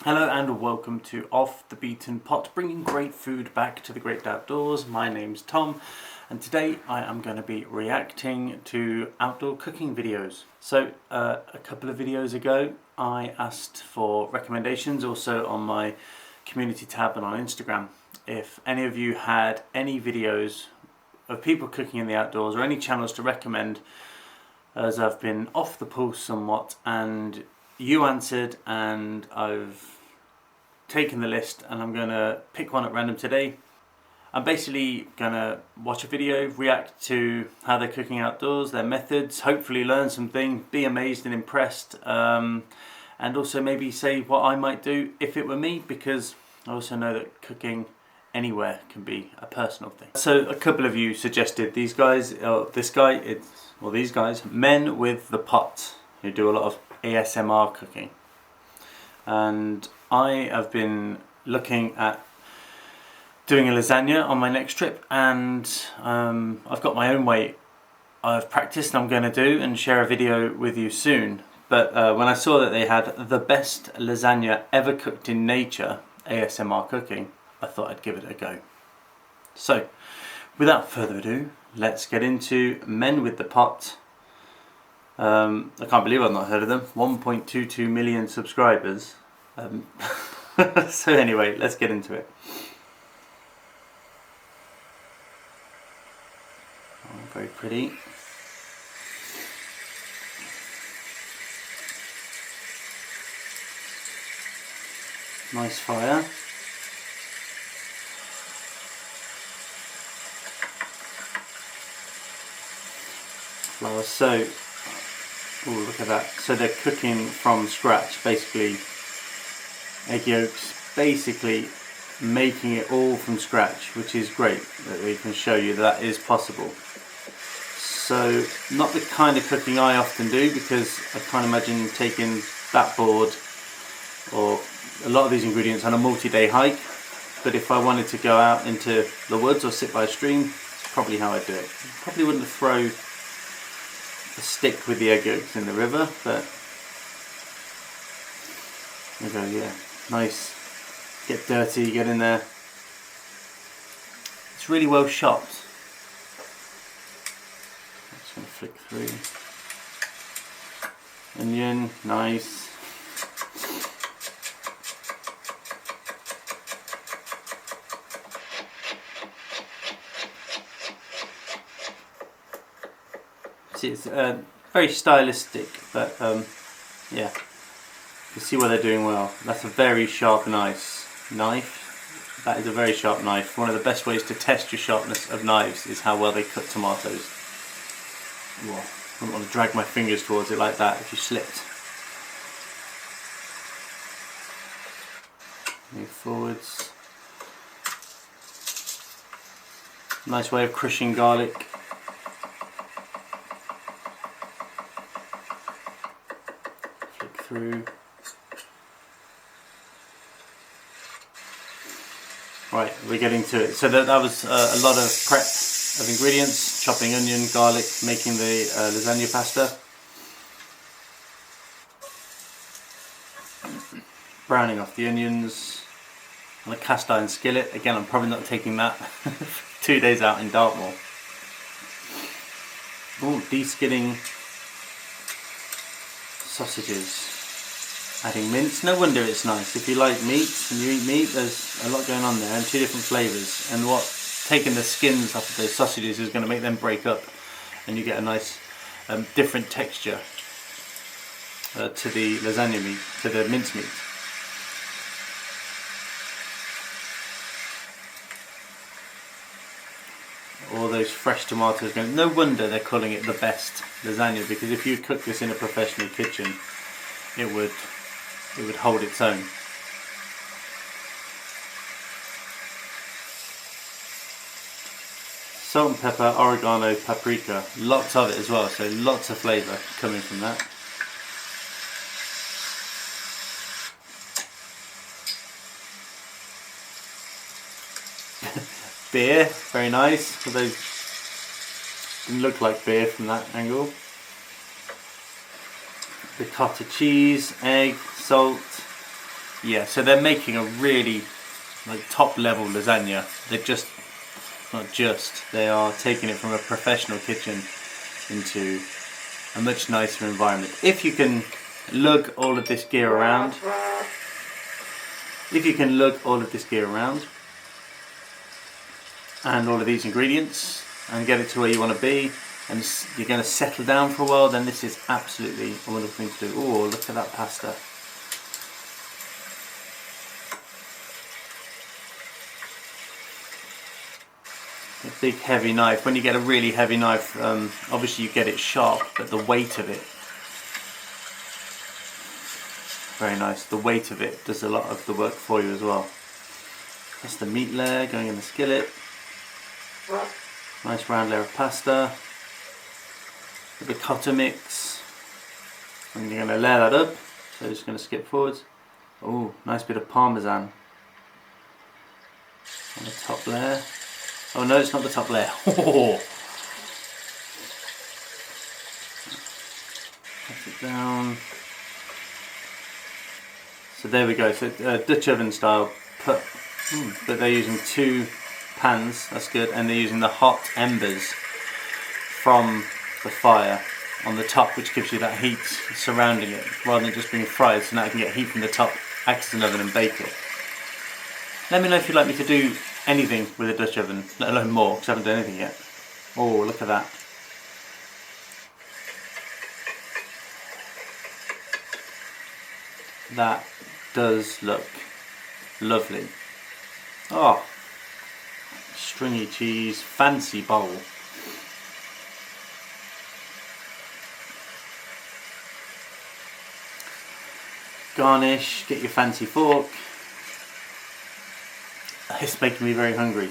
Hello and welcome to Off the Beaten Pot, bringing great food back to the great outdoors. My name's Tom and today I am going to be reacting to outdoor cooking videos. So a couple of videos ago I asked for recommendations also on my community tab and on Instagram if any of you had any videos of people cooking in the outdoors or any channels to recommend, as I've been off the pulse somewhat, and you answered and I've taken the list and I'm going to pick one at random today. I'm basically going to watch a video, react to how they're cooking outdoors, their methods, hopefully learn something, be amazed and impressed, and also maybe say what I might do if it were me, because I also know that cooking anywhere can be a personal thing. So a couple of you suggested these guys, these guys, Men with the Pot, who do a lot of ASMR cooking. And I have been looking at doing a lasagna on my next trip, and I've got my own way I've practiced and I'm going to do and share a video with you soon. But when I saw that they had the best lasagna ever cooked in nature, ASMR cooking, I thought I'd give it a go. So without further ado, let's get into Men with the Pot. I can't believe I've not heard of them. 1.22 million subscribers. So anyway, let's get into it. Oh, very pretty. Nice fire. Flour. So, oh, look at that. So they're cooking from scratch, basically. Egg yolks, basically making it all from scratch, which is great that we can show you that is possible. So not the kind of cooking I often do, because I can't imagine taking that board or a lot of these ingredients on a multi-day hike, but if I wanted to go out into the woods or sit by a stream, it's probably how I'd do it. Probably wouldn't throw a stick with the egg yolks in the river, but there we go, yeah. Nice. Get dirty, get in there. It's really well chopped. I'm just going to flick through. Onion, nice. See, it's very stylistic, but yeah. You see what they're doing well. That's a very sharp knife. That is a very sharp knife. One of the best ways to test your sharpness of knives is how well they cut tomatoes. Ooh, I wouldn't want to drag my fingers towards it like that if you slipped. Move forwards. Nice way of crushing garlic. Flick through. Right, we're getting to it. So that was a lot of prep of ingredients, chopping onion, garlic, making the lasagna pasta. Browning off the onions on a cast iron skillet. Again, I'm probably not taking that 2 days out in Dartmoor. Oh, de-skinning sausages. Adding mince. No wonder it's nice. If you like meat and you eat meat, there's a lot going on there and two different flavours. And what taking the skins off of those sausages is going to make them break up, and you get a nice different texture to the lasagna meat, to the mince meat. All those fresh tomatoes going. No wonder they're calling it the best lasagna, because if you cook this in a professional kitchen, it would hold its own. Salt and pepper, oregano, paprika, lots of it as well, so lots of flavour coming from that. Beer, very nice, although it didn't look like beer from that angle. ricotta cheese, egg, salt, Yeah, so they're making a really like top level lasagna. They're just, not just, they are taking it from a professional kitchen into a much nicer environment. If you can lug all of this gear around, and all of these ingredients and get it to where you want to be, and you're going to settle down for a while, then this is absolutely a wonderful thing to do. Oh, look at that pasta. A big heavy knife. When you get a really heavy knife, obviously you get it sharp, but the weight of it, very nice. The weight of it does a lot of the work for you as well. That's the meat layer going in the skillet. Nice round layer of pasta. The ricotta mix. And you're going to layer that up. So just going to skip forwards. Oh, nice bit of parmesan on the top layer. Oh no, it's not the top layer. Oh. Put it down. So there we go. So Dutch oven style. But they're using 2 pans. That's good. And they're using the hot embers from the fire on the top, which gives you that heat surrounding it, rather than just being fried. So now I can get heat from the top, access an oven, and bake it. Let me know if you'd like me to do anything with a Dutch oven, let alone more, because I haven't done anything yet. Oh, look at that. That does look lovely. Oh, stringy cheese, fancy bowl. Garnish, get your fancy fork. It's making me very hungry.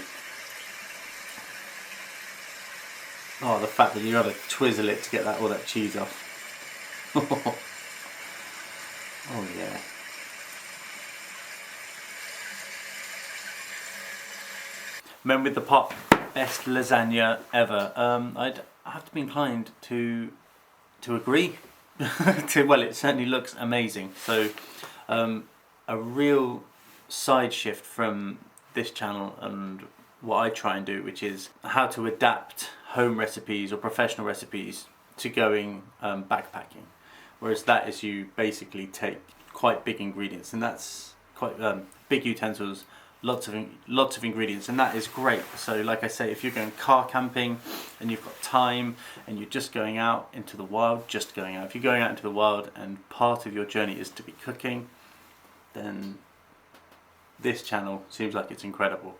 Oh, the fact that you got to twizzle it to get all that cheese off. Oh yeah. Men with the pot, best lasagna ever. I'd have to be inclined to agree. Well, it certainly looks amazing. So a real side shift from this channel and what I try and do, which is how to adapt home recipes or professional recipes to going backpacking. Whereas that is, you basically take quite big ingredients, and that's quite big utensils, lots of ingredients, and that is great. So like I say, if you're going car camping and you've got time and you're just going out into the wild, if you're going out into the wild and part of your journey is to be cooking, then this channel seems like it's incredible.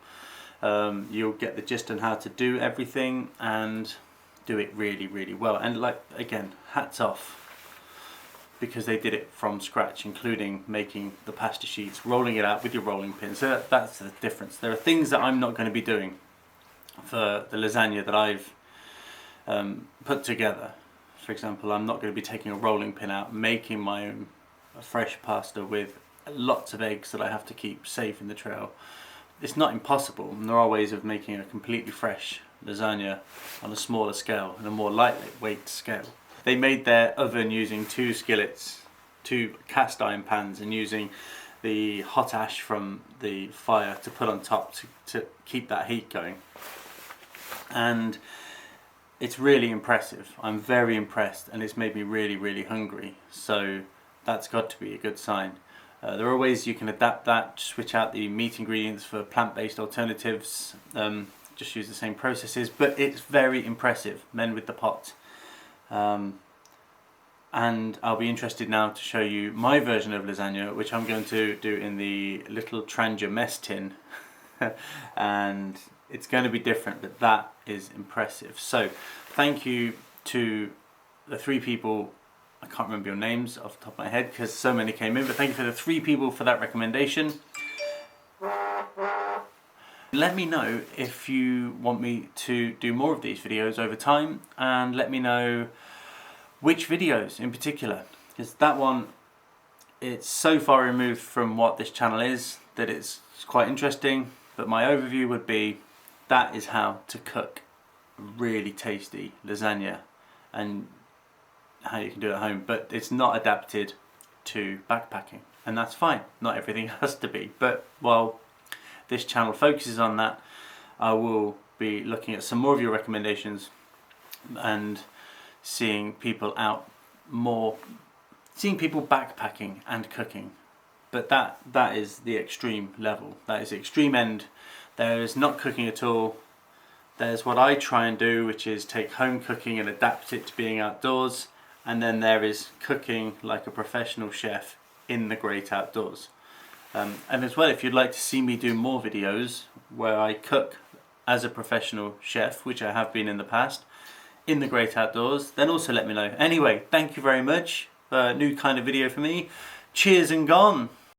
You'll get the gist on how to do everything and do it really, really well. And like, again, hats off, because they did it from scratch, including making the pasta sheets, rolling it out with your rolling pin. So that's the difference. There are things that I'm not going to be doing for the lasagna that I've put together. For example, I'm not going to be taking a rolling pin out, making my own fresh pasta with lots of eggs that I have to keep safe in the trail. It's not impossible, and there are ways of making a completely fresh lasagna on a smaller scale and a more lightweight scale. They made their oven using 2 skillets, 2 cast iron pans, and using the hot ash from the fire to put on top to keep that heat going. And it's really impressive. I'm very impressed, and it's made me really, really hungry. So that's got to be a good sign. There are ways you can adapt that, switch out the meat ingredients for plant-based alternatives, just use the same processes, but it's very impressive, men with the pot. And I'll be interested now to show you my version of lasagna, which I'm going to do in the little Trangia mess tin. And it's going to be different, but that is impressive. So thank you to the 3 people. I can't remember your names off the top of my head because so many came in, but thank you for the 3 people for that recommendation. Let me know if you want me to do more of these videos over time, and let me know which videos in particular, because that one, it's so far removed from what this channel is that it's quite interesting. But my overview would be, that is how to cook really tasty lasagna, and how you can do it at home, but it's not adapted to backpacking. and that's fine. Not everything has to be, but while this channel focuses on that, I will be looking at some more of your recommendations and seeing people out more, seeing people backpacking and cooking. But that is the extreme level. That is the extreme end. There is not cooking at all. There's what I try and do, which is take home cooking and adapt it to being outdoors. And then there is cooking like a professional chef in the great outdoors. And as well, if you'd like to see me do more videos where I cook as a professional chef, which I have been in the past, in the great outdoors, then also let me know. Anyway, thank you very much for a new kind of video for me. Cheers and gone!